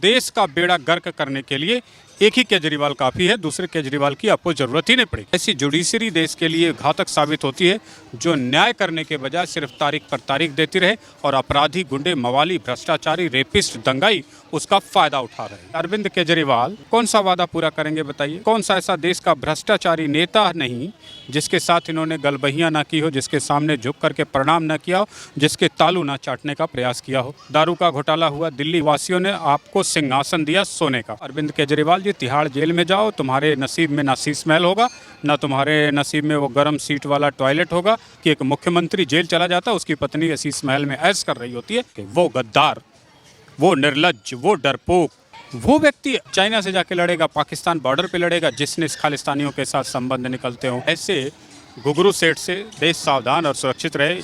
देश का बेड़ा गर्क करने के लिए एक ही केजरीवाल काफ़ी है, दूसरे केजरीवाल की आपको ज़रूरत ही नहीं पड़ेगी। ऐसी जुडिशरी देश के लिए घातक साबित होती है जो न्याय करने के बजाय सिर्फ तारीख पर तारीख देती रहे और अपराधी, गुंडे, मवाली, भ्रष्टाचारी, रेपिस्ट, दंगाई उसका फायदा उठा रहे हैं। अरविंद केजरीवाल कौन सा वादा पूरा करेंगे बताइए? कौन सा ऐसा देश का भ्रष्टाचारी नेता नहीं जिसके साथ इन्होंने गलबहियां ना की हो, जिसके सामने झुक करके प्रणाम ना किया हो, जिसके तालू ना चाटने का प्रयास किया हो। दारू का घोटाला हुआ, दिल्ली वासियों ने आपको सिंहासन दिया सोने का। अरविंद केजरीवाल जी, तिहाड़ जेल में जाओ, तुम्हारे नसीब में ना शीश महल होगा, ना तुम्हारे नसीब में वो गर्म सीट वाला टॉयलेट होगा कि एक मुख्यमंत्री जेल चला जाता है, उसकी पत्नी शीश महल में ऐश कर रही होती है कि वो गद्दार, वो निर्लज्ज, वो डरपोक, वो व्यक्ति चाइना से जाके लड़ेगा, पाकिस्तान बॉर्डर पे लड़ेगा, जिसने खालिस्तानियों के साथ संबंध निकलते हो। ऐसे घुघरू सेठ से देश सावधान और सुरक्षित रहे।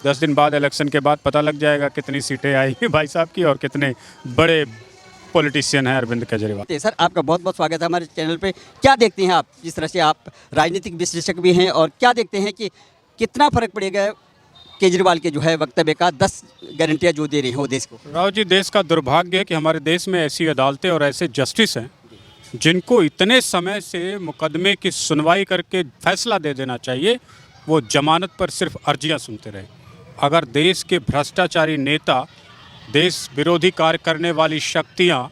10 दिन बाद इलेक्शन के बाद पता लग जाएगा कितनी सीटें आई भाई साहब की और कितने बड़े पॉलिटिशियन है अरविंद केजरीवाल। सर, आपका बहुत बहुत स्वागत है हमारे चैनल पे। क्या देखते हैं आप, जिस तरह से आप राजनीतिक विश्लेषक भी हैं, और क्या देखते हैं कि कितना फर्क पड़ेगा केजरीवाल के जो है वक्तव्य का, 10 गारंटियां जो दे रही हैं वो देश को? राव जी, देश का दुर्भाग्य है कि हमारे देश में ऐसी अदालतें और ऐसे जस्टिस हैं जिनको इतने समय से मुकदमे की सुनवाई करके फैसला दे देना चाहिए, वो जमानत पर सिर्फ अर्जियां सुनते रहे। अगर देश के भ्रष्टाचारी नेता, देश विरोधी कार्य करने वाली शक्तियां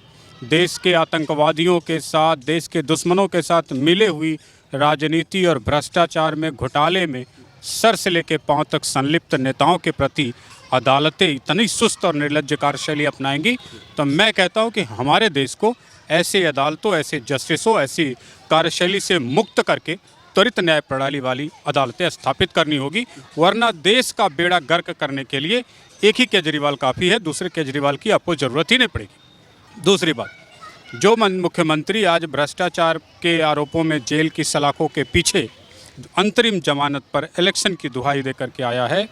देश के आतंकवादियों के साथ, देश के दुश्मनों के साथ मिले हुई राजनीति और भ्रष्टाचार में, घोटाले में सर से लेकर पांव तक संलिप्त नेताओं के प्रति अदालतें इतनी सुस्त और निर्लज्ज कार्यशैली अपनाएंगी, तो मैं कहता हूं कि हमारे देश को ऐसे अदालतों, ऐसे जस्टिसों, ऐसी कार्यशैली से मुक्त करके त्वरित न्याय प्रणाली वाली अदालतें स्थापित करनी होगी, वरना देश का बेड़ा गर्क करने के लिए एक ही केजरीवाल काफ़ी है, दूसरे केजरीवाल की आपको ज़रूरत ही नहीं पड़ेगी। दूसरी बात, जो मुख्यमंत्री आज भ्रष्टाचार के आरोपों में जेल की सलाखों के पीछे अंतरिम जमानत पर इलेक्शन की दुहाई दे करके आया है,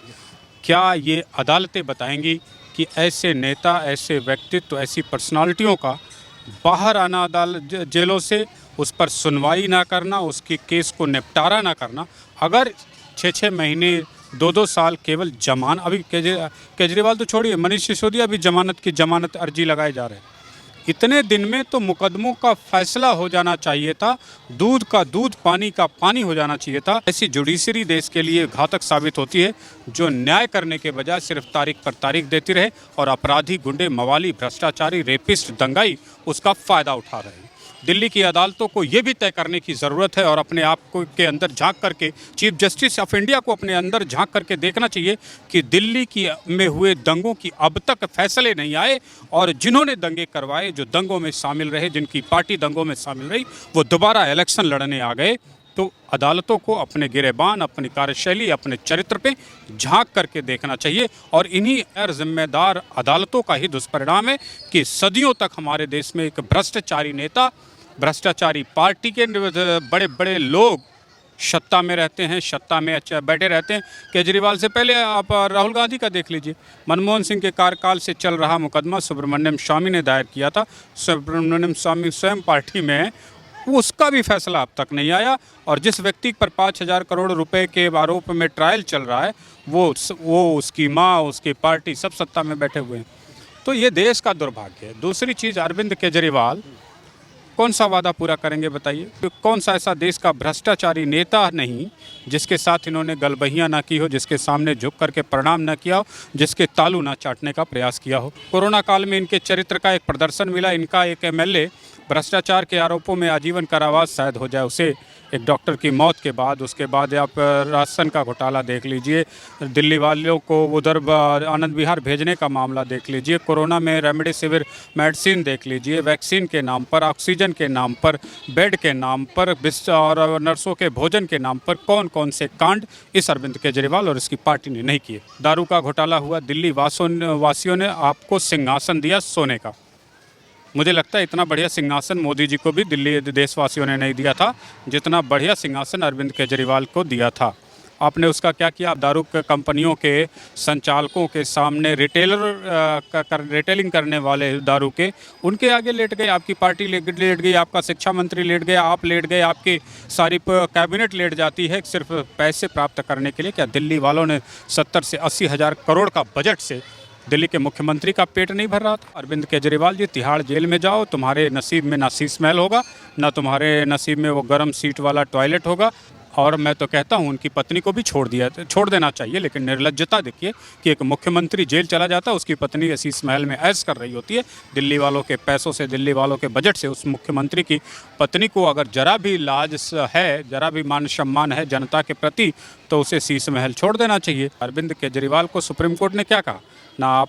क्या ये अदालतें बताएंगी कि ऐसे नेता, ऐसे व्यक्तित्व, ऐसी पर्सनालिटियों का बाहर आना अदालत जेलों से, उस पर सुनवाई ना करना, उसकी केस को निपटारा ना करना, अगर 6-6 महीने, 2-2 साल केवल अभी केजरीवाल तो छोड़िए, मनीष सिसोदिया भी जमानत अर्जी लगाए जा रहे हैं। इतने दिन में तो मुकदमों का फैसला हो जाना चाहिए था, दूध का दूध, पानी का पानी हो जाना चाहिए था। ऐसी जुडिशरी देश के लिए घातक साबित होती है जो न्याय करने के बजाय सिर्फ तारीख पर तारीख देती रहे और अपराधी, गुंडे, मवाली, भ्रष्टाचारी, रेपिस्ट, दंगाई उसका फ़ायदा उठा रहे हैं। दिल्ली की अदालतों को ये भी तय करने की ज़रूरत है और अपने आप को के अंदर झांक करके, चीफ जस्टिस ऑफ इंडिया को अपने अंदर झांक करके देखना चाहिए कि दिल्ली की में हुए दंगों की अब तक फैसले नहीं आए, और जिन्होंने दंगे करवाए, जो दंगों में शामिल रहे, जिनकी पार्टी दंगों में शामिल रही, वो दोबारा इलेक्शन लड़ने आ गए। तो अदालतों को अपने गिरेबान, अपनी कार्यशैली, अपने चरित्र पे झांक करके देखना चाहिए, और इन्हीं गैर जिम्मेदार अदालतों का ही दुष्परिणाम है कि सदियों तक हमारे देश में एक भ्रष्टाचारी नेता, भ्रष्टाचारी पार्टी के बड़े बड़े लोग सत्ता में रहते हैं, सत्ता में बैठे रहते हैं। केजरीवाल से पहले आप राहुल गांधी का देख लीजिए, मनमोहन सिंह के कार्यकाल से चल रहा मुकदमा सुब्रमण्यम स्वामी ने दायर किया था, सुब्रमण्यम स्वामी स्वयं पार्टी में है, उसका भी फैसला अब तक नहीं आया, और जिस व्यक्ति पर 5,000 करोड़ रुपए के आरोप में ट्रायल चल रहा है, वो उसकी माँ, उसकी पार्टी सब सत्ता में बैठे हुए हैं। तो ये देश का दुर्भाग्य है। दूसरी चीज़, अरविंद केजरीवाल कौन सा वादा पूरा करेंगे बताइए? कौन सा ऐसा देश का भ्रष्टाचारी नेता नहीं जिसके साथ इन्होंने गलबहियां ना की हो, जिसके सामने झुक करके प्रणाम ना किया हो, जिसके तालू ना चाटने का प्रयास किया हो। कोरोना काल में इनके चरित्र का एक प्रदर्शन मिला। इनका एक एमएलए भ्रष्टाचार के आरोपों में आजीवन कारावास शायद हो जाए उसे, एक डॉक्टर की मौत के बाद। उसके बाद आप राशन का घोटाला देख लीजिए, दिल्ली वालों को उधर आनंद विहार भेजने का मामला देख लीजिए, कोरोना में रेमडेसिविर मेडिसिन देख लीजिए, वैक्सीन के नाम पर, ऑक्सीजन के नाम पर, बेड के नाम पर, और नर्सों के भोजन के नाम पर कौन कौन से कांड इस अरविंद केजरीवाल और इसकी पार्टी ने नहीं किए। दारू का घोटाला हुआ, दिल्ली वासियों ने आपको सिंहासन दिया सोने का। मुझे लगता है इतना बढ़िया सिंहासन मोदी जी को भी दिल्ली देशवासियों ने नहीं दिया था जितना बढ़िया सिंहासन अरविंद केजरीवाल को दिया था। आपने उसका क्या किया? दारू कंपनियों के संचालकों के सामने रिटेलिंग करने वाले दारू के, उनके आगे लेट गए, आपकी पार्टी लेट गई, आपका शिक्षा मंत्री लेट गया, आप लेट गए, आपकी सारी कैबिनेट लेट जाती है सिर्फ पैसे प्राप्त करने के लिए। क्या दिल्ली वालों ने 70 से 80 हज़ार करोड़ का बजट से दिल्ली के मुख्यमंत्री का पेट नहीं भर रहा था? अरविंद केजरीवाल जी, तिहाड़ जेल में जाओ, तुम्हारे नसीब में ना शीश महल होगा, ना तुम्हारे नसीब में वो गर्म सीट वाला टॉयलेट होगा। और मैं तो कहता हूं उनकी पत्नी को भी छोड़ देना चाहिए। लेकिन निर्लज्जता देखिए कि एक मुख्यमंत्री जेल चला जाता है, उसकी पत्नी ऐसी महल में ऐश कर रही होती है। दिल्ली वालों के पैसों से, दिल्ली वालों के बजट से उस मुख्यमंत्री की पत्नी को अगर जरा भी लाज है, जरा भी मान सम्मान है जनता के प्रति, तो उसे शीश महल छोड़ देना चाहिए। अरविंद केजरीवाल को सुप्रीम कोर्ट ने क्या कहा? ना आप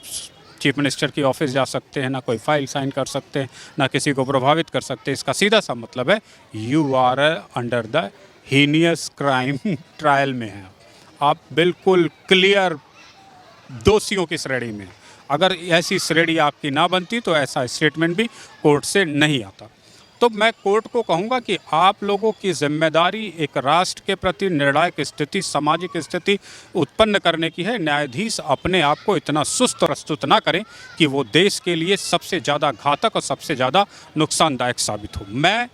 चीफ मिनिस्टर की ऑफिस जा सकते हैं, ना कोई फाइल साइन कर सकते हैं, ना किसी को प्रभावित कर सकते हैं। इसका सीधा सा मतलब है you are under the heinous crime trial में है। आप बिल्कुल क्लियर दोषियों की श्रेणी में। अगर ऐसी श्रेणी आपकी ना बनती तो ऐसा स्टेटमेंट भी कोर्ट से नहीं आता। तो मैं कोर्ट को कहूँगा कि आप लोगों की जिम्मेदारी एक राष्ट्र के प्रति निर्णायक स्थिति, सामाजिक स्थिति उत्पन्न करने की है। न्यायाधीश अपने आप को इतना सुस्त प्रस्तुत ना करें कि वो देश के लिए सबसे ज़्यादा घातक और सबसे ज़्यादा नुकसानदायक साबित हो। मैं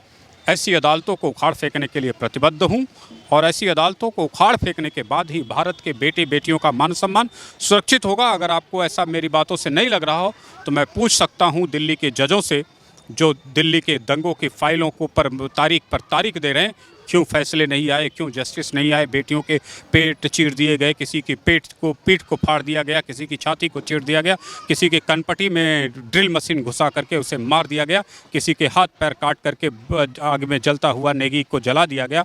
ऐसी अदालतों को उखाड़ फेंकने के लिए प्रतिबद्ध हूं और ऐसी अदालतों को उखाड़ फेंकने के बाद ही भारत के बेटे बेटियों का मान सम्मान सुरक्षित होगा। अगर आपको ऐसा मेरी बातों से नहीं लग रहा हो तो मैं पूछ सकता हूं दिल्ली के जजों से, जो दिल्ली के दंगों की फाइलों को तारीख पर तारीख दे रहे हैं, क्यों फैसले नहीं आए, क्यों जस्टिस नहीं आए। बेटियों के पेट चीर दिए गए, किसी की पीठ को फाड़ दिया गया, किसी की छाती को चीर दिया गया, किसी के कनपटी में ड्रिल मशीन घुसा करके उसे मार दिया गया, किसी के हाथ पैर काट करके आग में जलता हुआ नेगी को जला दिया गया।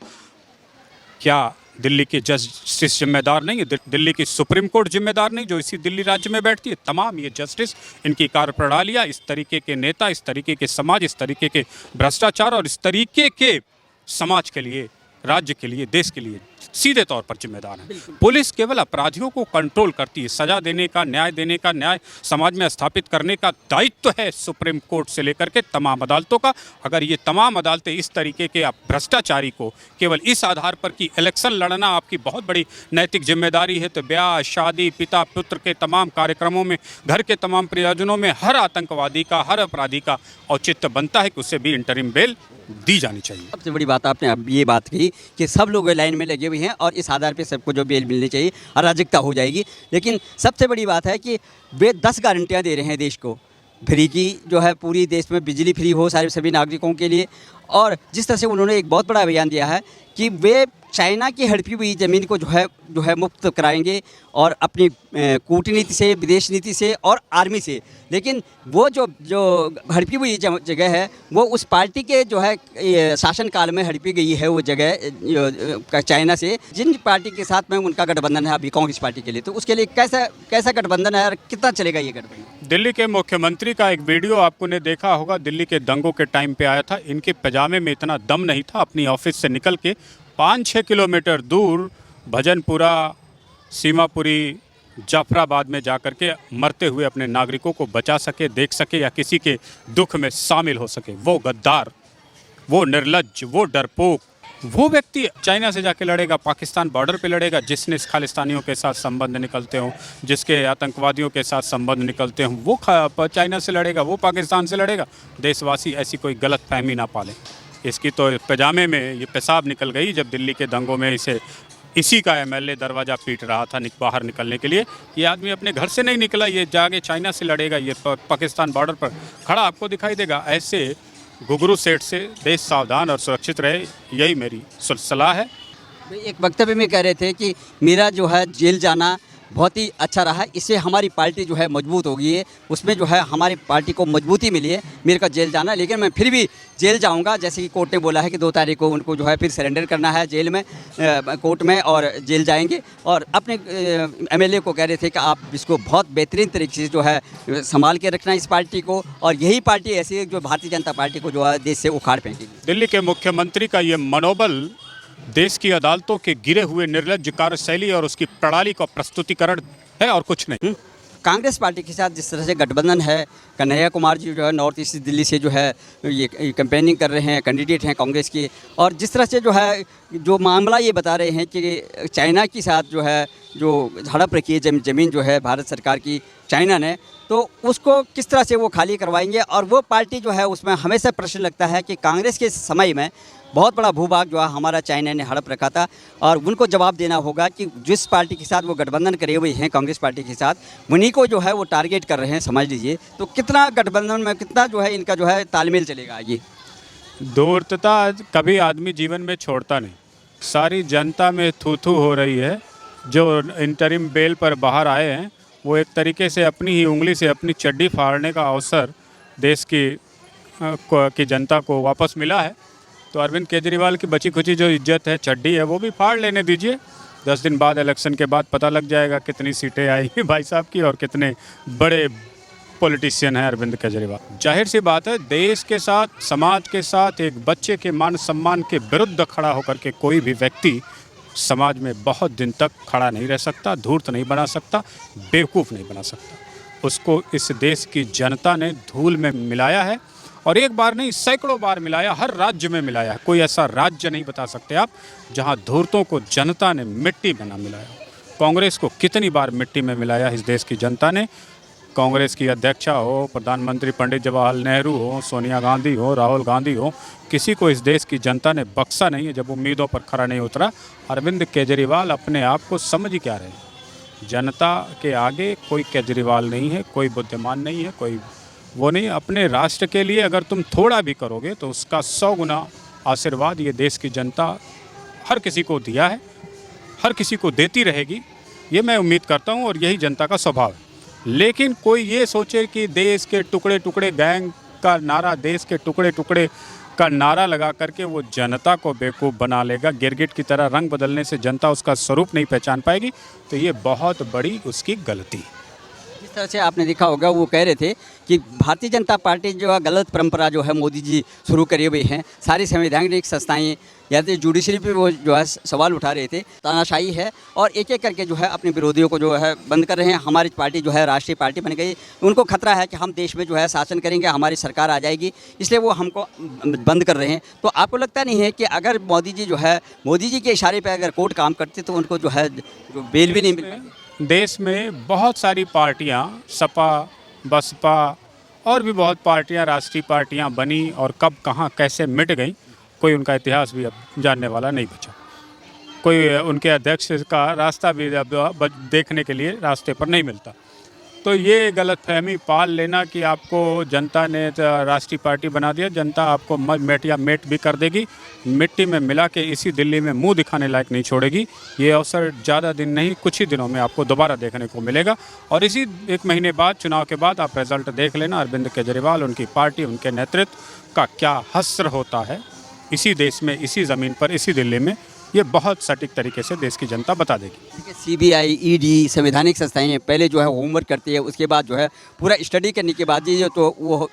क्या दिल्ली के जस्टिस जिम्मेदार नहीं है? दिल्ली की सुप्रीम कोर्ट जिम्मेदार नहीं, जो इसी दिल्ली राज्य में बैठती है? तमाम ये जस्टिस, इनकी कार्यप्रणालियाँ, इस तरीके के नेता, इस तरीके के समाज, इस तरीके के भ्रष्टाचार और इस तरीके के समाज के लिए, राज्य के लिए, देश के लिए सीधे तौर पर जिम्मेदार है। पुलिस केवल अपराधियों को कंट्रोल करती है। सजा देने का, न्याय देने का, न्याय समाज में स्थापित करने का दायित्व है सुप्रीम कोर्ट से लेकर के तमाम अदालतों का। अगर ये तमाम अदालतें इस तरीके के भ्रष्टाचारी को केवल इस आधार पर कि इलेक्शन लड़ना आपकी बहुत बड़ी नैतिक जिम्मेदारी है, तो ब्याह, शादी, पिता पुत्र के तमाम कार्यक्रमों में, घर के तमाम प्रियजनों में हर आतंकवादी का, हर अपराधी का औचित्य बनता है कि उसे भी इंटरिम बेल दी जानी चाहिए। सबसे बड़ी बात आपने अब ये बात कही कि सब लोग लाइन में लगे हुए हैं और इस आधार पे सबको जो बेल मिलनी चाहिए, अराजकता हो जाएगी। लेकिन सबसे बड़ी बात है कि वे 10 गारंटियां दे रहे हैं देश को फ्री की, जो है पूरी देश में बिजली फ्री हो सारे सभी नागरिकों के लिए। और जिस तरह से उन्होंने एक बहुत बड़ा अभियान दिया है कि वे चाइना की हड़पी हुई ज़मीन को जो है मुक्त कराएंगे, और अपनी कूटनीति से, विदेश नीति से और आर्मी से। लेकिन वो जो हड़पी हुई जगह है वो उस पार्टी के जो है शासनकाल में हड़पी गई है वो जगह चाइना से, जिन पार्टी के साथ में उनका गठबंधन है अभी कांग्रेस पार्टी के लिए। तो उसके लिए कैसा गठबंधन है और कितना चलेगा ये गठबंधन? दिल्ली के मुख्यमंत्री का एक वीडियो आपको ने देखा होगा, दिल्ली के दंगों के टाइम पे आया था। इनके पजामे में इतना दम नहीं था, अपनी ऑफिस से निकल के 5-6 किलोमीटर दूर भजनपुरा, सीमापुरी, जाफराबाद में जाकर के मरते हुए अपने नागरिकों को बचा सके, देख सके या किसी के दुख में शामिल हो सके। वो गद्दार, वो निर्लज्ज, वो डरपोक, वो व्यक्ति चाइना से जाके लड़ेगा, पाकिस्तान बॉर्डर पे लड़ेगा, जिसने खालिस्तानियों के साथ संबंध निकलते हों, जिसके आतंकवादियों के साथ संबंध निकलते हों, वो चाइना से लड़ेगा, वो पाकिस्तान से लड़ेगा। देशवासी ऐसी कोई गलत फहमी ना पालें। इसकी तो पजामे में ये पेशाब निकल गई जब दिल्ली के दंगों में इसी का एमएलए दरवाज़ा पीट रहा था बाहर निकलने के लिए। ये आदमी अपने घर से नहीं निकला, ये जाके चाइना से लड़ेगा, ये पाकिस्तान बॉर्डर पर खड़ा आपको दिखाई देगा। ऐसे घुघरू सेठ से देश सावधान और सुरक्षित रहे, यही मेरी सलाह है। एक वक्तव्य में कह रहे थे कि मेरा जो है जेल जाना बहुत ही अच्छा रहा, इससे हमारी पार्टी जो है मजबूत हो गई है, उसमें जो है हमारी पार्टी को मजबूती मिली है मेरे का जेल जाना। लेकिन मैं फिर भी जेल जाऊंगा, जैसे कि कोर्ट ने बोला है कि 2 तारीख को उनको जो है फिर सरेंडर करना है जेल में, कोर्ट में, और जेल जाएंगे। और अपने एमएलए को कह रहे थे कि आप इसको बहुत बेहतरीन तरीके से जो है संभाल के रखना इस पार्टी को, और यही पार्टी ऐसी है जो भारतीय जनता पार्टी को जो है देश से उखाड़ फेंकेगी। दिल्ली के मुख्यमंत्री का ये मनोबल देश की अदालतों के गिरे हुए निर्लज्ज कार्यशैली और उसकी प्रणाली का प्रस्तुतिकरण है और कुछ नहीं। कांग्रेस पार्टी के साथ जिस तरह से गठबंधन है, कन्हैया कुमार जी जो है नॉर्थ ईस्ट दिल्ली से जो है ये कैंपेनिंग कर रहे हैं, कैंडिडेट हैं कांग्रेस के। और जिस तरह से जो है जो मामला ये बता रहे हैं कि चाइना के साथ जो है जो हड़प रखी है ज़मीन जो है भारत सरकार की चाइना ने, तो उसको किस तरह से वो खाली करवाएंगे। और वो पार्टी जो है उसमें हमेशा प्रश्न लगता है कि कांग्रेस के समय में बहुत बड़ा भूभाग जो है हमारा चाइना ने हड़प रखा था, और उनको जवाब देना होगा कि जिस पार्टी के साथ वो गठबंधन करे हुए हैं कांग्रेस पार्टी के साथ, उन्हीं को जो है वो टारगेट कर रहे हैं, समझ लीजिए। तो कितना गठबंधन में कितना जो है इनका जो है तालमेल चलेगा ये। धूर्तता कभी आदमी जीवन में छोड़ता नहीं। सारी जनता में थू थू हो रही है। जो इंटरिम बेल पर बाहर आए हैं वो एक तरीके से अपनी ही उंगली से अपनी चड्डी फाड़ने का अवसर देश की जनता को वापस मिला है। तो अरविंद केजरीवाल की बची खुची जो इज्जत है, चड्डी है, वो भी फाड़ लेने दीजिए। 10 दिन बाद इलेक्शन के बाद पता लग जाएगा कितनी सीटें आएंगी भाई साहब की और कितने बड़े पॉलिटिशियन है अरविंद केजरीवाल। जाहिर सी बात है, देश के साथ, समाज के साथ, एक बच्चे के मान सम्मान के विरुद्ध खड़ा होकर के कोई भी व्यक्ति समाज में बहुत दिन तक खड़ा नहीं रह सकता, धूर्त नहीं बना सकता, बेवकूफ़ नहीं बना सकता। उसको इस देश की जनता ने धूल में मिलाया है, और एक बार नहीं सैकड़ों बार मिलाया, हर राज्य में मिलाया है। कोई ऐसा राज्य नहीं बता सकते आप जहां धूर्तों को जनता ने मिट्टी में ना मिलाया। कांग्रेस को कितनी बार मिट्टी में मिलाया इस देश की जनता ने। कांग्रेस की अध्यक्षा हो, प्रधानमंत्री पंडित जवाहरलाल नेहरू हो, सोनिया गांधी हो, राहुल गांधी हो, किसी को इस देश की जनता ने बख्शा नहीं है जब उम्मीदों पर खरा नहीं उतरा। अरविंद केजरीवाल अपने आप को समझ ही क्या रहे हैं। जनता के आगे कोई केजरीवाल नहीं है, कोई बुद्धिमान नहीं है, कोई वो नहीं। अपने राष्ट्र के लिए अगर तुम थोड़ा भी करोगे तो उसका 100 गुना आशीर्वाद ये देश की जनता हर किसी को दिया है, हर किसी को देती रहेगी, ये मैं उम्मीद करता हूँ, और यही जनता का स्वभाव है। लेकिन कोई ये सोचे कि देश के टुकड़े टुकड़े गैंग का नारा, देश के टुकड़े टुकड़े का नारा लगा करके वो जनता को बेवकूफ़ बना लेगा, गिरगिट की तरह रंग बदलने से जनता उसका स्वरूप नहीं पहचान पाएगी, तो ये बहुत बड़ी उसकी गलती है। जिस तरह से आपने देखा होगा वो कह रहे थे कि भारतीय जनता पार्टी जो है गलत परंपरा जो है मोदी जी शुरू करे हुए हैं। सारी संवैधानिक संस्थाएं या तो जुडिशरी पे वो जो है सवाल उठा रहे थे, तानाशाही है, और एक एक करके जो है अपने विरोधियों को जो है बंद कर रहे हैं। हमारी पार्टी जो है राष्ट्रीय पार्टी बन गई, उनको खतरा है कि हम देश में जो है शासन करेंगे, हमारी सरकार आ जाएगी, इसलिए वो हमको बंद कर रहे हैं। तो आपको लगता नहीं है कि अगर मोदी जी जो है मोदी जी के इशारे पर अगर कोर्ट काम करते तो उनको जो है जो बेल भी नहीं मिल पाती? देश में बहुत सारी पार्टियां, सपा, बसपा और भी बहुत पार्टियां, राष्ट्रीय पार्टियां बनी, और कब कहां कैसे मिट गई कोई उनका इतिहास भी अब जानने वाला नहीं बचा। कोई उनके अध्यक्ष का रास्ता भी अब देखने के लिए रास्ते पर नहीं मिलता। तो ये गलतफहमी पाल लेना कि आपको जनता ने राष्ट्रीय पार्टी बना दिया, जनता आपको मेट या मेट भी कर देगी, मिट्टी में मिला के इसी दिल्ली में मुंह दिखाने लायक नहीं छोड़ेगी। ये अवसर ज़्यादा दिन नहीं, कुछ ही दिनों में आपको दोबारा देखने को मिलेगा। और इसी 1 महीने बाद, चुनाव के बाद आप रिजल्ट देख लेना, अरविंद केजरीवाल, उनकी पार्टी, उनके नेतृत्व का क्या हश्र होता है इसी देश में, इसी ज़मीन पर, इसी दिल्ली में। ये बहुत सटीक तरीके से देश की जनता बता देगी। सीबीआई, ईडी, संवैधानिक संस्थाएं पहले जो है होमवर्क करती है, उसके बाद जो है पूरा स्टडी करने के बाद ही तो वो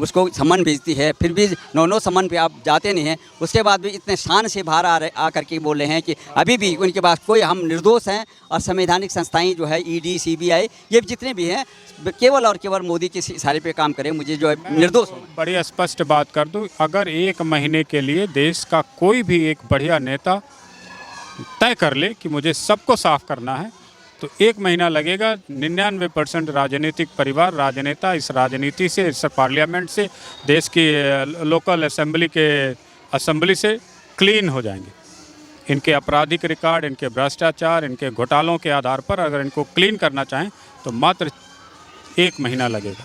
उसको सम्मन भेजती है। फिर भी 9 सम्मन पे आप जाते नहीं हैं, उसके बाद भी इतने शान से बाहर आ करके बोल रहे हैं कि अभी भी उनके पास कोई, हम निर्दोष हैं, और संवैधानिक संस्थाएं जो है ईडी, सीबीआई, ये जितने भी हैं केवल और केवल मोदी के इशारे पे काम करें, मुझे जो है निर्दोष हूँ। बड़ी स्पष्ट बात कर दूं, अगर 1 महीने के लिए देश का कोई भी एक बढ़िया नेता तय कर ले कि मुझे सबको साफ करना है, तो 1 महीना लगेगा। 99% राजनीतिक परिवार, राजनेता इस राजनीति से, इस पार्लियामेंट से, देश की लोकल असेंबली से क्लीन हो जाएंगे। इनके आपराधिक रिकॉर्ड, इनके भ्रष्टाचार, इनके घोटालों के आधार पर अगर इनको क्लीन करना चाहें तो मात्र 1 महीना लगेगा।